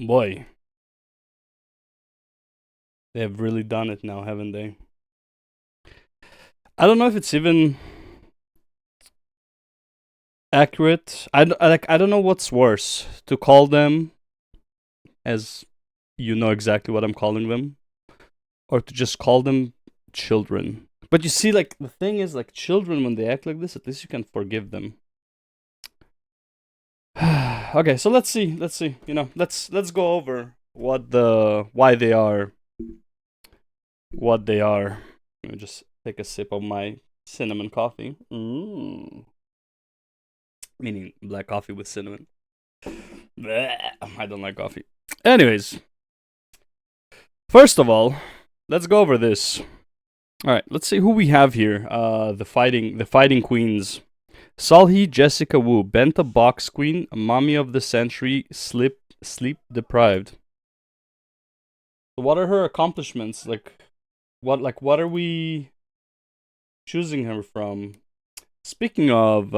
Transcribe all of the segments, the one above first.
Boy, they have really done it now, haven't they? I don't know if it's even accurate. I don't know what's worse, to call them as you know exactly what I'm calling them, or to just call them children. But you see, like the thing is, like children when they act like this, at least you can forgive them. Okay, so let's see. Let's see. Let's go over why they are what they are. Let me just take a sip of my cinnamon coffee. Meaning black coffee with cinnamon. Blech, I don't like coffee. Anyways, first of all, let's go over this. All right, let's see who we have here. The fighting queens. Salhi Jessica Wu, Benta Box Queen, Mommy of the Century, sleep deprived. What are her accomplishments? What are we choosing her from? Speaking of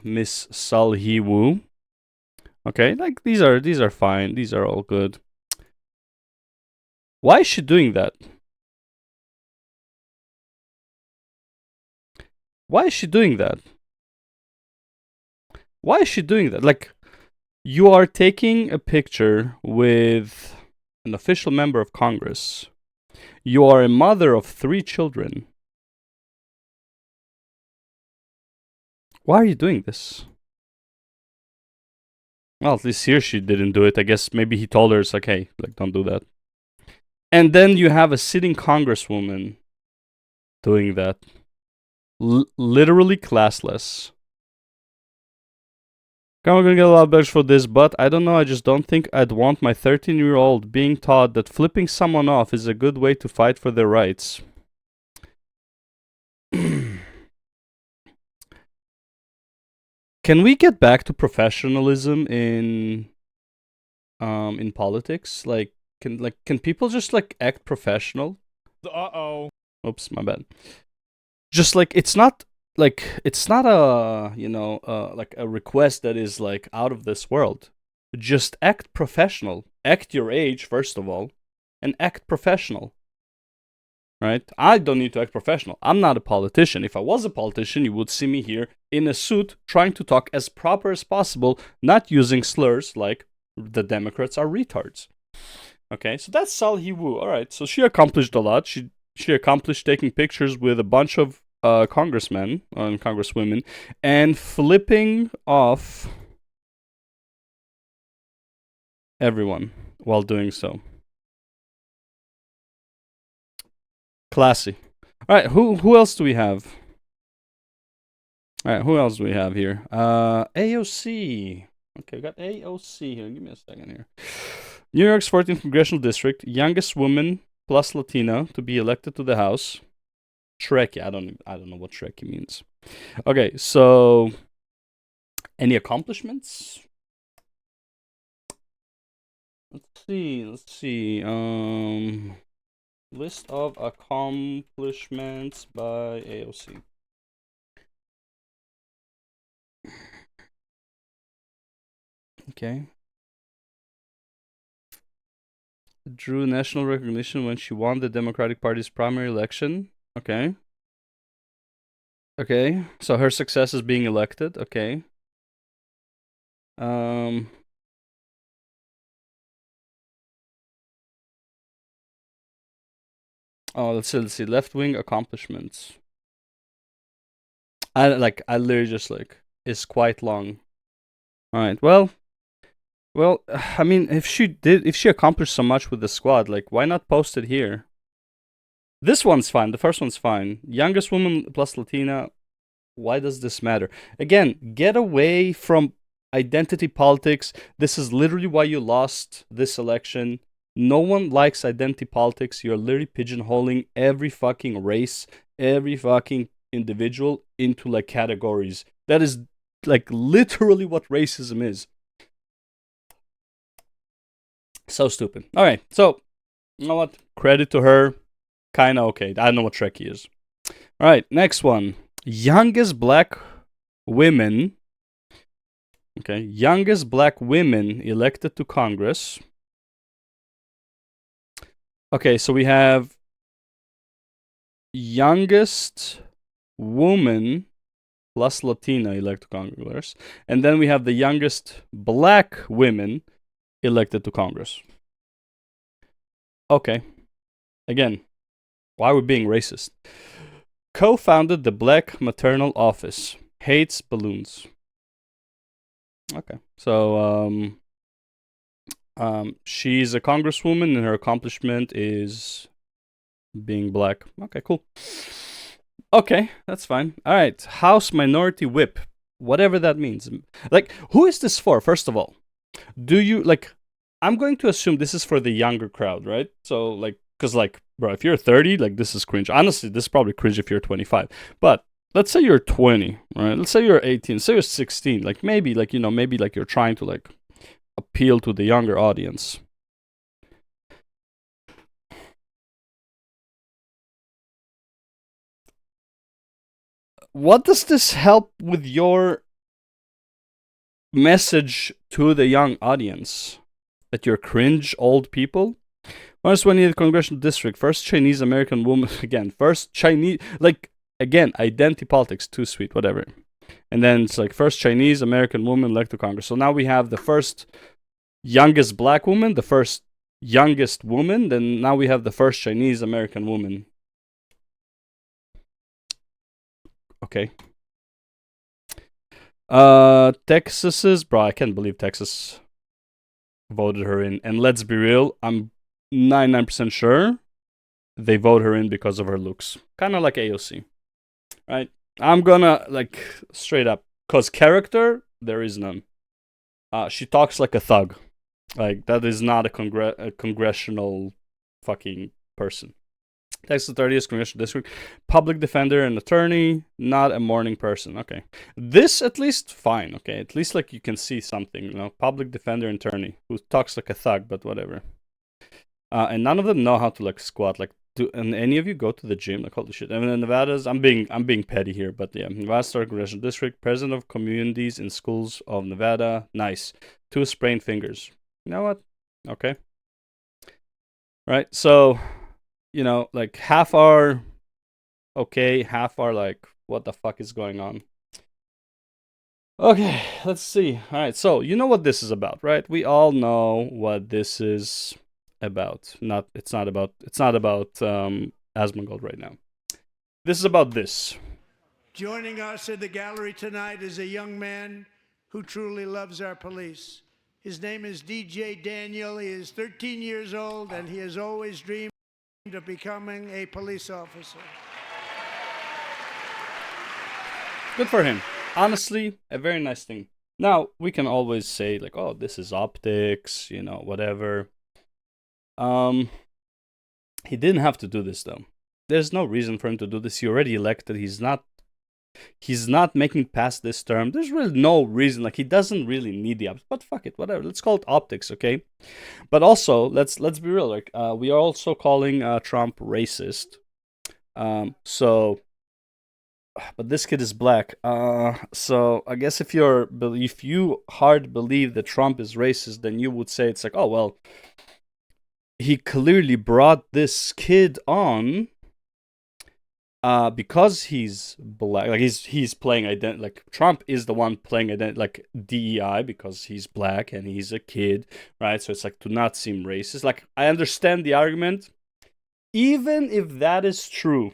Miss Salhi Wu, okay, like these are fine. These are all good. Why is she doing that? Why is she doing that? Why is she doing that? Like, you are taking a picture with an official member of Congress. You are a mother of 3 children. Why are you doing this? Well, at least here she didn't do it. I guess maybe he told her, it's like, hey, like, don't do that. And then you have a sitting congresswoman doing that. Literally classless. I'm gonna get a lot of backlash for this, but I don't know, I just don't think I'd want my 13-year-old being taught that flipping someone off is a good way to fight for their rights. Can we get back to professionalism in politics? Can people just like act professional? Uh-oh. Oops, my bad. Just like it's not a like a request that is like out of this world. Just act professional. Act your age first of all, and act professional. Right? I don't need to act professional. I'm not a politician. If I was a politician, you would see me here in a suit trying to talk as proper as possible, not using slurs like the Democrats are retards. Okay, so that's Salhi Wu. All right, so she accomplished a lot. She accomplished taking pictures with a bunch of congressmen and congresswomen and flipping off everyone while doing so. Classy. All right, who else do we have? All right, who else do we have here? AOC. Okay, we got AOC here. Give me a second here. New York's 14th congressional district, youngest woman plus Latina to be elected to the House. Trekkie. I don't know what Trekkie means. Okay, so any accomplishments? Let's see. List of accomplishments by AOC. Okay. Drew national recognition when she won the Democratic Party's primary election. Okay. Okay. So her success is being elected. Okay. Oh, let's see. Left wing accomplishments. I literally just like it's quite long. All right. Well, I mean, if she accomplished so much with the squad, like why not post it here? This one's fine. The first one's fine. Youngest woman plus Latina. Why does this matter? Again, get away from identity politics. This is literally why you lost this election. No one likes identity politics. You're literally pigeonholing every fucking race, every fucking individual into like categories. That is like literally what racism is. So stupid. All right, so you know what? Credit to her. Kinda okay. I don't know what Trekkie is. All right, next one. Youngest black women. Okay, youngest black women elected to Congress. Okay, so we have youngest woman plus Latina elected to Congress, and then we have the youngest black women elected to Congress. Okay, again, why are we being racist? Co-founded the Black Maternal Office. Hates balloons. Okay, so she's a congresswoman, and her accomplishment is being black. Okay, cool. Okay, that's fine. All right, House Minority Whip, whatever that means. Like, who is this for? First of all, do you like? I'm going to assume this is for the younger crowd, right? So, like, because like, bro, if you're 30, like, this is cringe. Honestly, this is probably cringe if you're 25. But let's say you're 20, right? Let's say you're 18. Say you're 16. Like, maybe, like, maybe like you're trying to like appeal to the younger audience. What does this help with your message to the young audience? That you're cringe old people? First 20th congressional district, first Chinese American woman, again, first Chinese, like, again, identity politics, too sweet, whatever. And then it's like first Chinese American woman elected to Congress. So now we have the first youngest black woman, the first youngest woman, then now we have the first Chinese American woman. Okay. Texas's, bro, I can't believe Texas voted her in. And let's be real, I'm 99% sure they vote her in because of her looks. Kind of like AOC, right? I'm gonna, like, straight up, because character, there is none. She talks like a thug. Like, that is not a congressional fucking person. Texas 30th Congressional District, public defender and attorney, not a morning person. Okay. This, at least, fine. Okay. At least, like, you can see something, public defender and attorney who talks like a thug, but whatever. And none of them know how to, like, squat. Like, and any of you go to the gym? Like, holy shit. I mean, in Nevada's, I'm being petty here, but yeah. Nevada Star Congressional District, president of communities in schools of Nevada. Nice. 2 sprained fingers. You know what? Okay. Right. So, like, half are okay, half are like, what the fuck is going on? Okay, let's see. All right, so you know what this is about, right? We all know what this is about. It's not about Asmongold right now. This is about this. Joining us in the gallery tonight is a young man who truly loves our police. His name is DJ Daniel. He is 13 years old, and he has always dreamed of becoming a police officer. Good for him. Honestly, a very nice thing. Now, we can always say, like, oh, this is optics, whatever. He didn't have to do this, though. There's no reason for him to do this. He already elected. He's not making past this term. There's really no reason. Like, he doesn't really need the optics. But fuck it, whatever. Let's call it optics, okay? But also, let's be real. Like, we are also calling Trump racist. But this kid is black. So I guess if you hard believe that Trump is racist, then you would say it's like, oh well, he clearly brought this kid on because he's black. Like, he's playing like Trump is the one playing like DEI because he's black and he's a kid, right? So it's like to not seem racist. Like, I understand the argument, even if that is true.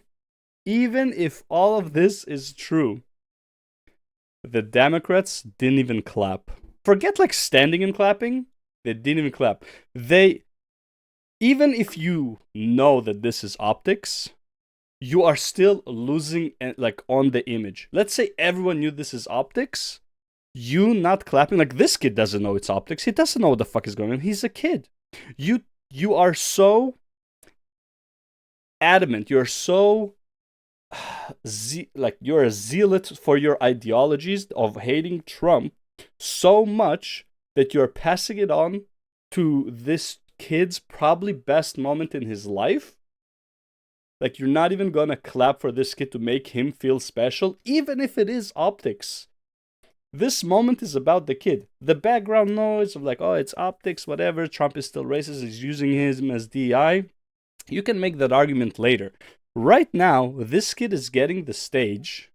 Even if all of this is true, the Democrats didn't even clap. Forget, like, standing and clapping. They didn't even clap. Even if you know that this is optics, you are still losing, like, on the image. Let's say everyone knew this is optics. You not clapping, like, this kid doesn't know it's optics. He doesn't know what the fuck is going on. He's a kid. You are so adamant. You're so like, you're a zealot for your ideologies of hating Trump so much that you're passing it on to this kid's probably best moment in his life. Like, you're not even gonna clap for this kid to make him feel special, even if it is optics. This moment is about the kid. The background noise of, like, oh, it's optics, whatever, Trump is still racist, he's using him as DI. You can make that argument later. Right now, this kid is getting the stage,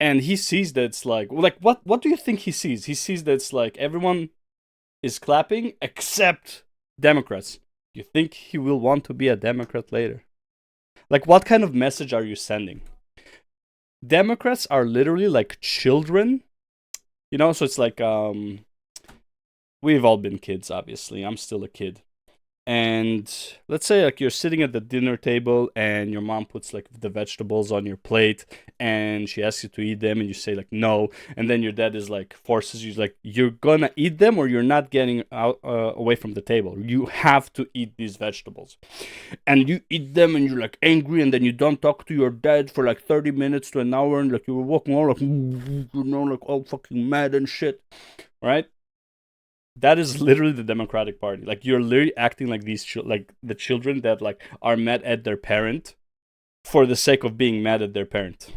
and he sees that it's like what do you think he sees? He sees that it's like everyone is clapping except Democrats. You think he will want to be a Democrat later? Like, what kind of message are you sending? Democrats are literally like children, so it's like we've all been kids, obviously. I'm still a kid. And let's say like you're sitting at the dinner table and your mom puts like the vegetables on your plate and she asks you to eat them and you say like no, and then your dad is like forces you like you're gonna eat them or you're not getting out away from the table. You have to eat these vegetables, and you eat them and you're like angry, and then you don't talk to your dad for like 30 minutes to an hour, and like you were walking all like like all fucking mad and shit, right? That is literally the Democratic Party. Like you're literally acting like like the children that like are mad at their parent for the sake of being mad at their parent.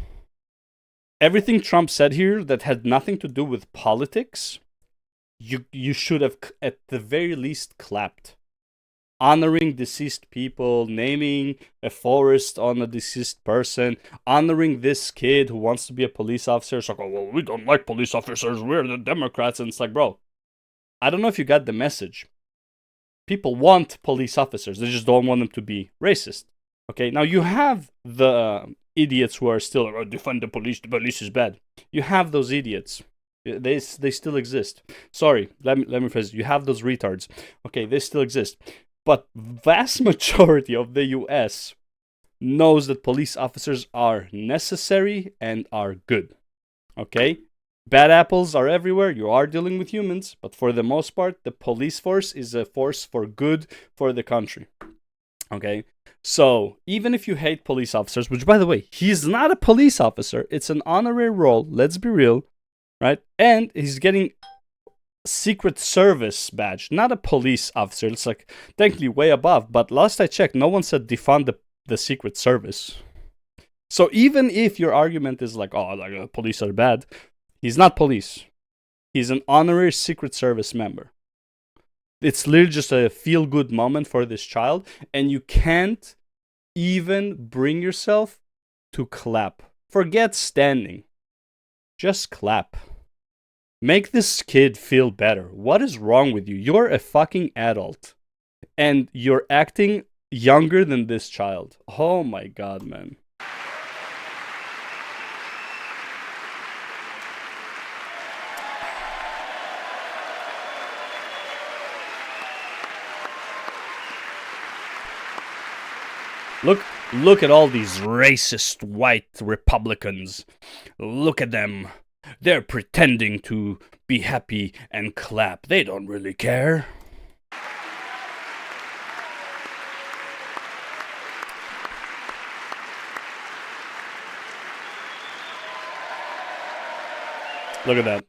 Everything Trump said here that had nothing to do with politics, you should have at the very least clapped. Honoring deceased people, naming a forest on a deceased person, honoring this kid who wants to be a police officer. It's like, oh, well, we don't like police officers. We're the Democrats. And it's like, bro, I don't know if you got the message. People want police officers. They just don't want them to be racist. Okay, now you have the idiots who are still defend the police. The police is bad. You have those idiots. They still exist. Sorry, let me phrase. You have those retards. Okay, they still exist. But vast majority of the U.S. knows that police officers are necessary and are good. Okay? Bad apples are everywhere. You are dealing with humans, but for the most part, the police force is a force for good for the country. Okay? So, even if you hate police officers, which by the way, he's not a police officer, it's an honorary role, let's be real, right? And he's getting Secret Service badge, not a police officer. It's like technically way above, but last I checked, no one said defund the Secret Service. So even if your argument is like, oh, like police are bad, he's not police. He's an honorary Secret Service member. It's literally just a feel-good moment for this child, and you can't even bring yourself to clap. Forget standing. Just clap. Make this kid feel better. What is wrong with you? You're a fucking adult. And you're acting younger than this child. Oh my god, man. Look at all these racist white Republicans. Look at them. They're pretending to be happy and clap. They don't really care. Look at that.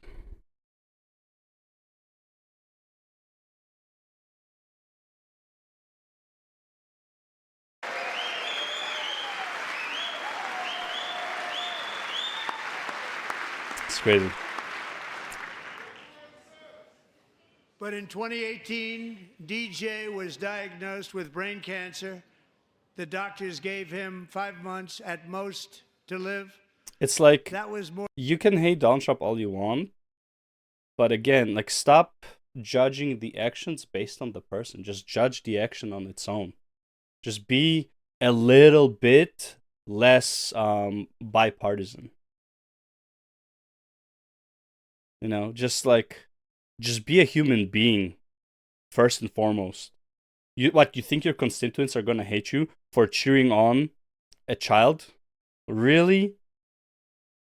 It's crazy. But in 2018, DJ was diagnosed with brain cancer. The doctors gave him 5 months at most to live. It's like, that was more. You can hate Donald Trump all you want, but again, like, stop judging the actions based on the person. Just judge the action on its own. Just be a little bit less bipartisan. You know, just be a human being first and foremost. You think your constituents are gonna hate you for cheering on a child? Really?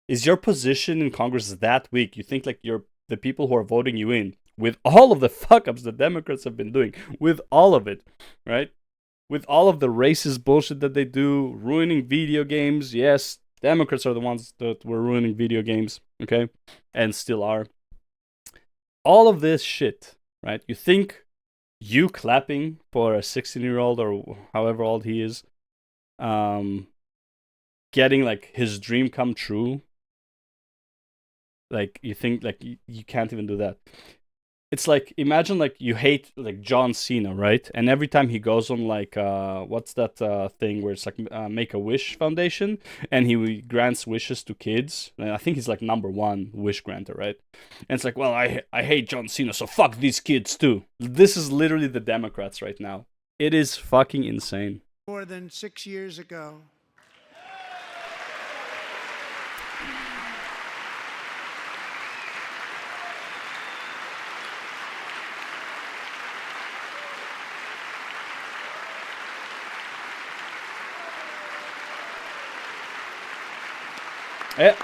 Is your position in Congress that weak? You think like the people who are voting you in, with all of the fuck ups the Democrats have been doing, with all of it, right? With all of the racist bullshit that they do, ruining video games. Yes, Democrats are the ones that were ruining video games, okay? And still are. All of this shit, right? You think you clapping for a 16-year-old or however old he is, getting like his dream come true, like you think like you can't even do that. it's like, imagine like you hate like John Cena, right? And every time he goes on like what's that thing where it's like Make a Wish Foundation, and he grants wishes to kids. And I think he's like #1 wish granter, right? And it's like, well, I hate John Cena, so fuck these kids too. This is literally the Democrats right now. It is fucking insane. More than 6 years ago.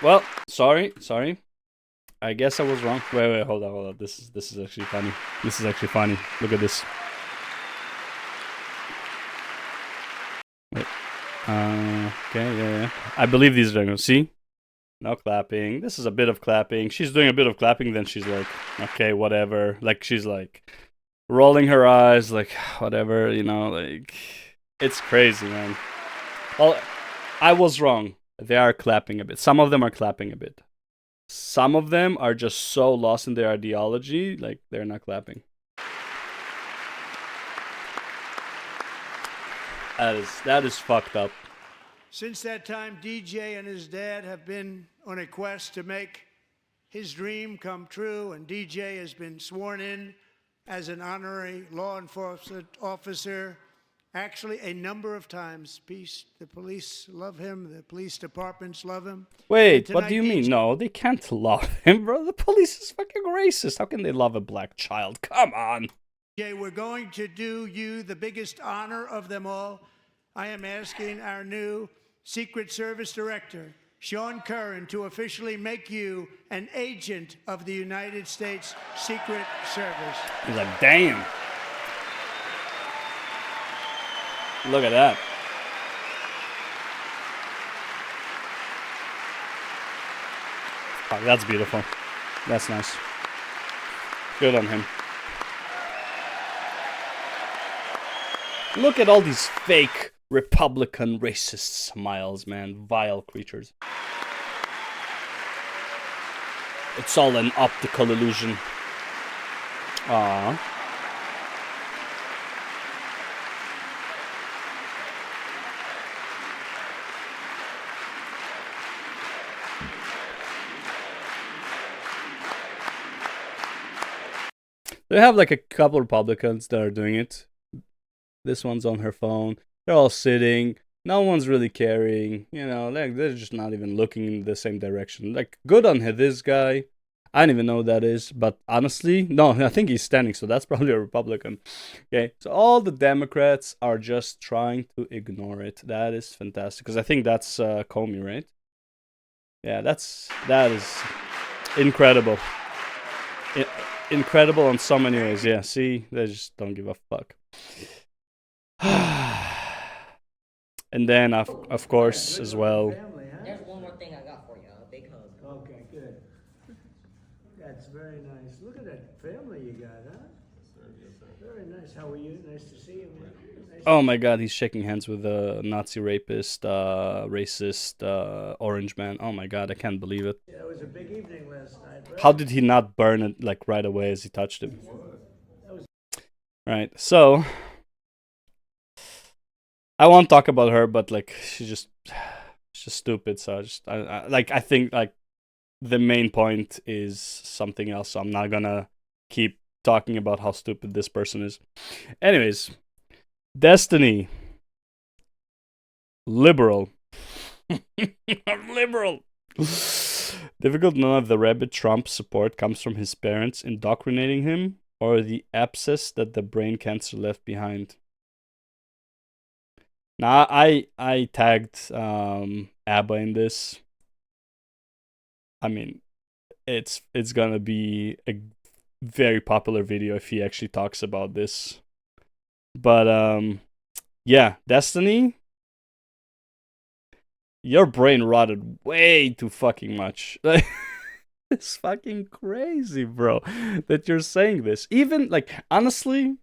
Well, sorry. I guess I was wrong. Wait, hold on. This is actually funny. This is actually funny. Look at this. Wait. Okay, yeah. I believe these are going. See? No clapping. This is a bit of clapping. She's doing a bit of clapping, then she's like, okay, whatever. Like, she's like rolling her eyes, like, whatever, you know, like, it's crazy, man. Well, I was wrong. They are clapping a bit. Some of them are clapping a bit. Some of them are just so lost in their ideology, like, they're not clapping. That is fucked up. Since that time, DJ and his dad have been on a quest to make his dream come true, and DJ has been sworn in as an honorary law enforcement officer actually a number of times. The police love him, the police departments love him. Wait, what do you mean? No, they can't love him, bro. The police is fucking racist. How can they love a black child? Come on. DJ, we're going to do you the biggest honor of them all. I am asking our new Secret Service Director, Sean Curran, to officially make you an agent of the United States Secret Service. He's like, damn. Look at that. Oh, that's beautiful. That's nice. Good on him. Look at all these fake Republican racist smiles, man. Vile creatures. It's all an optical illusion. Aww. They have like a couple Republicans that are doing it. This one's on her phone. They're all sitting. No one's really caring. You know, like they're just not even looking in the same direction. Like, good on this guy. I don't even know who that is. But honestly, no, I think he's standing. So that's probably a Republican. Okay. So all the Democrats are just trying to ignore it. That is fantastic. Because I think that's Comey, right? Yeah, that is incredible. Incredible in so many ways. Yeah, see? They just don't give a fuck. And then, of course, as well. There's one more thing I got for you. A big hug. Okay, good. That's very nice. Look at that family you got, huh? Very nice. How are you? Nice to see you, man. Oh my god, he's shaking hands with a Nazi rapist, racist, orange man. Oh my god, I can't believe it. Yeah, it was a big evening last night. Right? How did he not burn it like right away as he touched him? Right, so I won't talk about her, but like she's just stupid. So I think like the main point is something else. So I'm not gonna keep talking about how stupid this person is. Anyways, Destiny, liberal, liberal. Difficult to know if the rabid Trump support comes from his parents indoctrinating him or the abscess that the brain cancer left behind. Now, I tagged Abba in this. I mean, it's gonna be a very popular video if he actually talks about this. But yeah, Destiny, your brain rotted way too fucking much. It's fucking crazy, bro, that you're saying this. Even like honestly,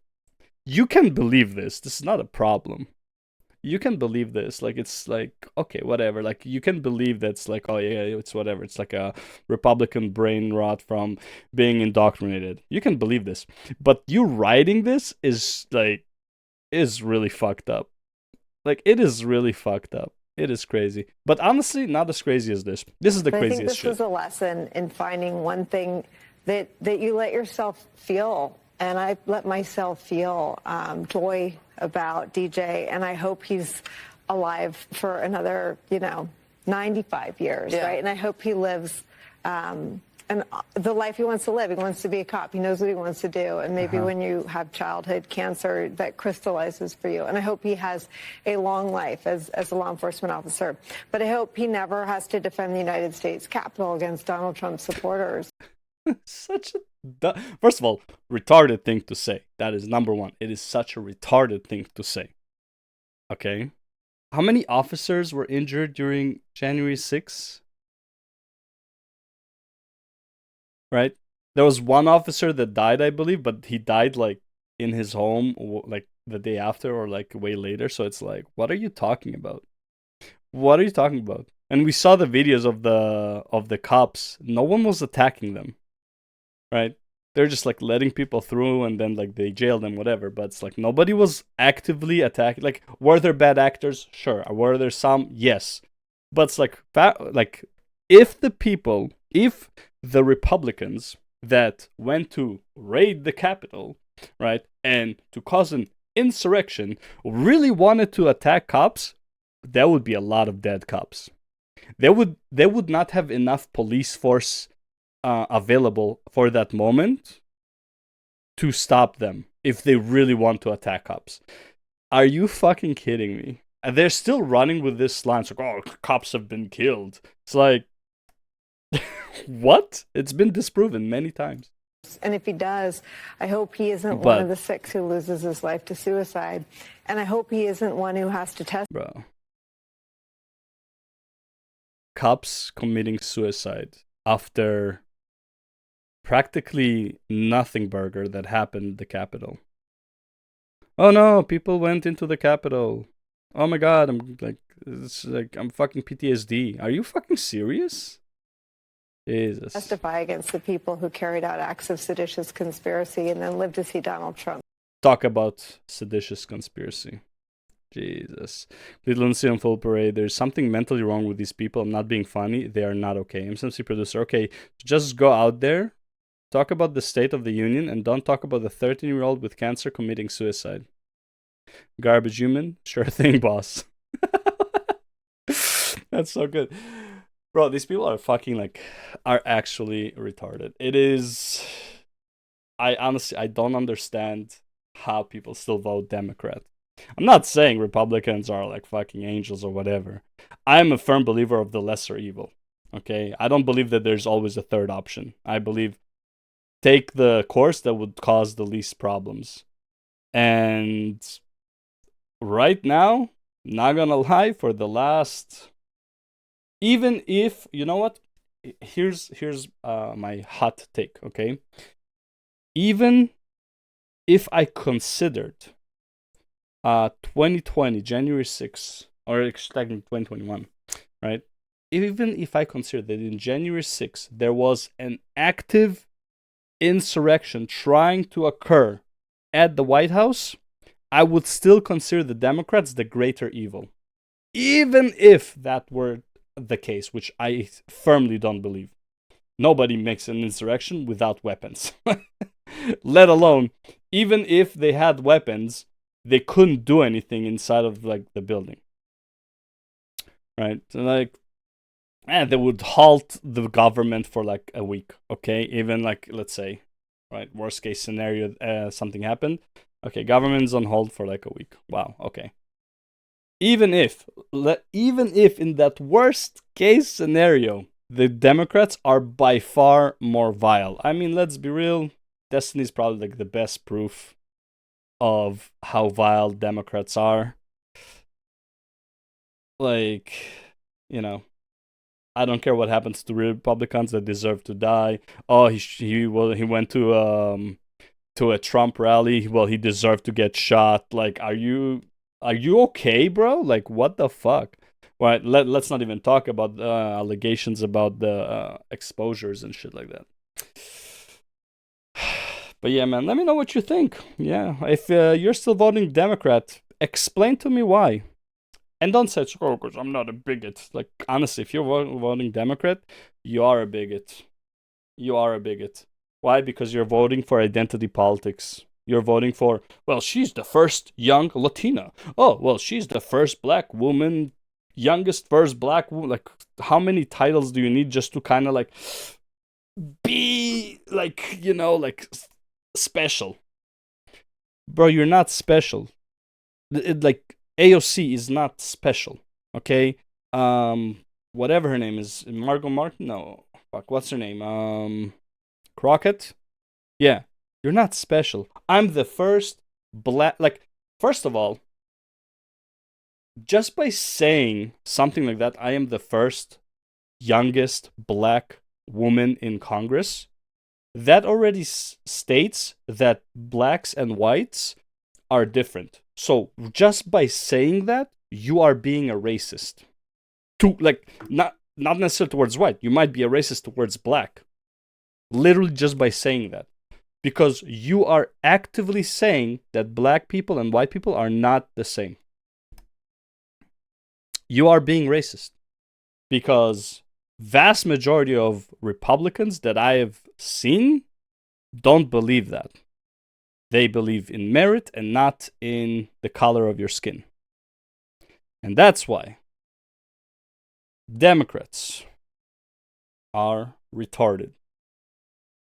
you can believe this. This is not a problem. you can believe this. Like, it's like, okay, whatever. Like, you can believe that's like, oh yeah, it's whatever. It's like a Republican brain rot from being indoctrinated. You can believe this, but you writing this is really fucked up. Like, it is really fucked up. It is crazy. But honestly, not as crazy as this. This is the I think craziest this shit. is a lesson in finding one thing that you let yourself feel. And I let myself feel joy about DJ. And I hope he's alive for another, 95 years, right? And I hope he lives and the life he wants to live. He wants to be a cop. He knows what he wants to do. And maybe when you have childhood cancer, that crystallizes for you. And I hope he has a long life as a law enforcement officer. But I hope he never has to defend the United States Capitol against Donald Trump's supporters. Such a first of all, retarded thing to say. That is number one. It is such a retarded thing to say. Okay? How many officers were injured during January 6th? Right? There was one officer that died, I believe, but he died like in his home like the day after or like way later. So it's like, what are you talking about? What are you talking about? And we saw the videos of the cops. No one was attacking them. Right? They're just like letting people through and then like they jail them, whatever. But it's like nobody was actively attacking. Like, were there bad actors? Sure. Were there some? Yes. But it's like if the Republicans that went to raid the Capitol, right, and to cause an insurrection really wanted to attack cops, there would be a lot of dead cops. They would not have enough police force available for that moment to stop them if they really want to attack cops. Are you fucking kidding me? And they're still running with this line. It's like, oh, cops have been killed. It's like, what? It's been disproven many times. And if he does, I hope he isn't one of the 6 who loses his life to suicide. And I hope he isn't one who has to test. Bro. Cops committing suicide after practically nothing burger that happened at the Capitol. Oh no, people went into the Capitol. Oh my god, I'm fucking PTSD. Are you fucking serious? Jesus. Testify against the people who carried out acts of seditious conspiracy and then lived to see Donald Trump. Talk about seditious conspiracy. Jesus. Lindsay on full parade. There's something mentally wrong with these people. I'm not being funny. They are not okay. MSMC producer. Okay, just go out there, talk about the State of the Union, and don't talk about the 13-year-old with cancer committing suicide. Garbage human? Sure thing, boss. That's so good. Bro, these people are fucking are actually retarded. It is. I don't understand how people still vote Democrat. I'm not saying Republicans are like fucking angels or whatever. I'm a firm believer of the lesser evil. Okay? I don't believe that there's always a third option. I believe take the course that would cause the least problems. And right now, not gonna lie, for the last. Even if, you know what? Here's my hot take, okay? Even if I considered 2020, January 6th, or technically 2021, right? Even if I consider that in January 6th, there was an active insurrection trying to occur at the White House, I would still consider the Democrats the greater evil. Even if that were the case, which I firmly don't believe. Nobody makes an insurrection without weapons. Let alone, even if they had weapons, they couldn't do anything inside of the building. Right? So they would halt the government for a week, okay? Even let's say, right, worst case scenario, something happened. Okay, government's on hold for a week. Wow, okay. Even if in that worst case scenario, the Democrats are by far more vile. I mean, let's be real. Destiny's probably the best proof of how vile Democrats are. I don't care what happens to Republicans that deserve to die. Oh, he went to a Trump rally. Well, he deserved to get shot. Are you are you okay, bro? Like, what the fuck? Well, let's not even talk about allegations about the exposures and shit like that. But yeah, man, let me know what you think. Yeah, if you're still voting Democrat, explain to me why. And don't say, oh, because I'm not a bigot. Like, honestly, if you're voting Democrat, you are a bigot. You are a bigot. Why? Because you're voting for identity politics. You're voting for, well, she's the first young Latina. Oh, well, she's the first black woman, youngest first black woman. Like, how many titles do you need just to kind of like be like, like special? Bro, you're not special. Like, AOC is not special, okay? Whatever her name is, Margot Martin? No, fuck, what's her name? Crockett? Yeah, you're not special. I'm the first black, like, first of all, just by saying something like that, I am the first youngest black woman in Congress, that already states that blacks and whites are different. So just by saying that, you are being a racist. To like not necessarily towards white. You might be a racist towards black. Literally just by saying that. Because you are actively saying that black people and white people are not the same. You are being racist. Because vast majority of Republicans that I have seen don't believe that. They believe in merit and not in the color of your skin. And that's why Democrats are retarded.